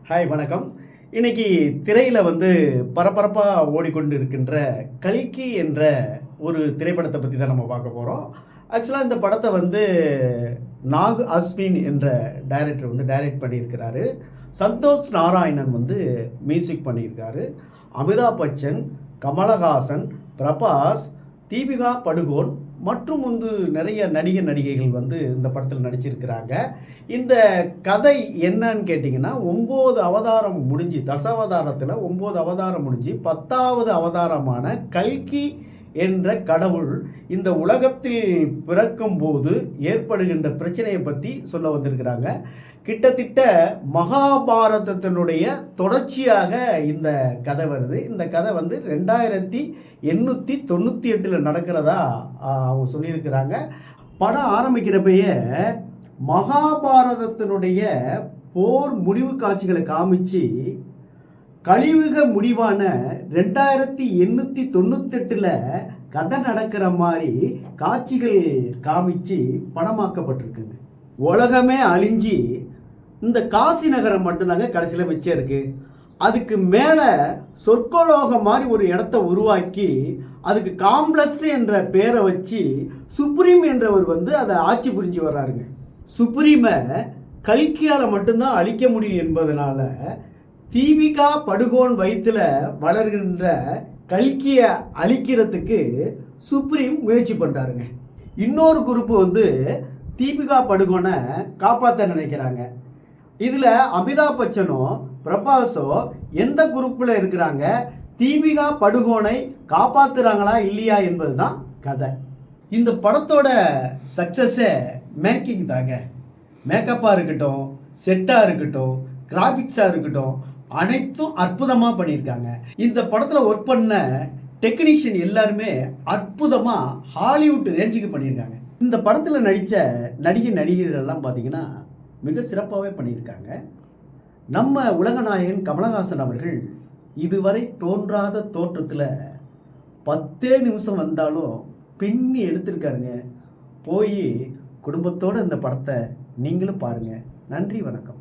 Hi வணக்கம். இன்னைக்கு திரையில பரபரப்பா ஓடிக்கொண்டு இருக்கின்ற கல்கி என்ற ஒரு திரைப்படத்த பத்தி தான் நம்ம பார்க்க போறோம். ஆக்சுவலா இந்த படத்த நாக் அஸ்வின் என்ற டைரக்டர் டைரக்ட் பண்ணியிருக்கிறாரு. சந்தோஷ் நாராயணன் மியூசிக் பண்ணியிருக்காரு. அமிதாப் பச்சன், கமலஹாசன், பிரபாஸ், தீபிகா படுகோன் மற்றும் நிறைய நடிகைகள் இந்த படத்தில் நடிச்சிருக்கிறாங்க. இந்த கதை என்னன்னு கேட்டிங்கன்னா, 9 அவதாரம் முடிஞ்சு, தசாவதாரத்தில் 9 அவதாரம் முடிஞ்சு 10வது அவதாரமான கல்கி என்ற கடவுள் இந்த உலகத்தில் பிறக்கும்போது ஏற்படுகின்ற பிரச்சனையை பற்றி சொல்ல வந்திருக்கிறாங்க. கிட்டத்தட்ட மகாபாரதத்தினுடைய தொடர்ச்சியாக இந்த கதை வருது. இந்த கதை 2898 நடக்கிறதா அவங்க சொல்லியிருக்கிறாங்க. படம் ஆரம்பிக்கிறப்பயே மகாபாரதத்தினுடைய போர் முடிவு காட்சிகளை காமிச்சு கலியுக முடிவான 2898 கதை நடக்கிற மாதிரி காட்சிகள் காமிச்சு படமாக்கப்பட்டிருக்குங்க. உலகமே அழிஞ்சி இந்த காசி நகரம் மட்டும்தாங்க கடைசியில் மிச்சம் இருக்கு. அதுக்கு மேலே சொர்க்கலோகம் மாதிரி ஒரு இடத்த உருவாக்கி அதுக்கு காம்ப்ளெக்ஸ் என்ற பேரை வச்சு சுப்ரீம் என்றவர் அதை ஆட்சி புரிஞ்சு வர்றாருங்க. சுப்ரீமை கல்கியால் மட்டும்தான் அழிக்க முடியும் என்பதனால தீபிகா படுகோன் வயிற்றுல வளர்கின்ற கல்கியை அழிக்கிறதுக்கு சுப்ரீம் முயற்சி பண்ணுறாருங்க. இன்னொரு குரூப்பு தீபிகா படுகோனை காப்பாற்ற நினைக்கிறாங்க. இதில் அமிதாப் பச்சனோ பிரபாஸோ எந்த குரூப்பில் இருக்கிறாங்க, தீபிகா படுகோனை காப்பாற்றுறாங்களா இல்லையா என்பது தான் கதை. இந்த படத்தோட சக்ஸஸே மேக்கிங் தாங்க. மேக்கப்பாக இருக்கட்டும், செட்டாக இருக்கட்டும், கிராஃபிக்ஸாக இருக்கட்டும், அனைத்தும் அற்புதமாக பண்ணியிருக்காங்க. இந்த படத்தில் ஒர்க் பண்ண டெக்னீஷியன் எல்லாருமே அற்புதமாக ஹாலிவுட் ரேஞ்சுக்கு பண்ணியிருக்காங்க. இந்த படத்தில் நடித்த நடிகர்கள்லாம் பார்த்தீங்கன்னா மிக சிறப்பாகவே பண்ணியிருக்காங்க. நம்ம உலகநாயகன் கமலஹாசன் அவர்கள் இதுவரை தோன்றாத தோற்றத்தில் 10 நிமிஷம் வந்தாலும் பின்னி எடுத்திருக்காருங்க. போய் குடும்பத்தோடு இந்த படத்தை நீங்களும் பாருங்கள். நன்றி, வணக்கம்.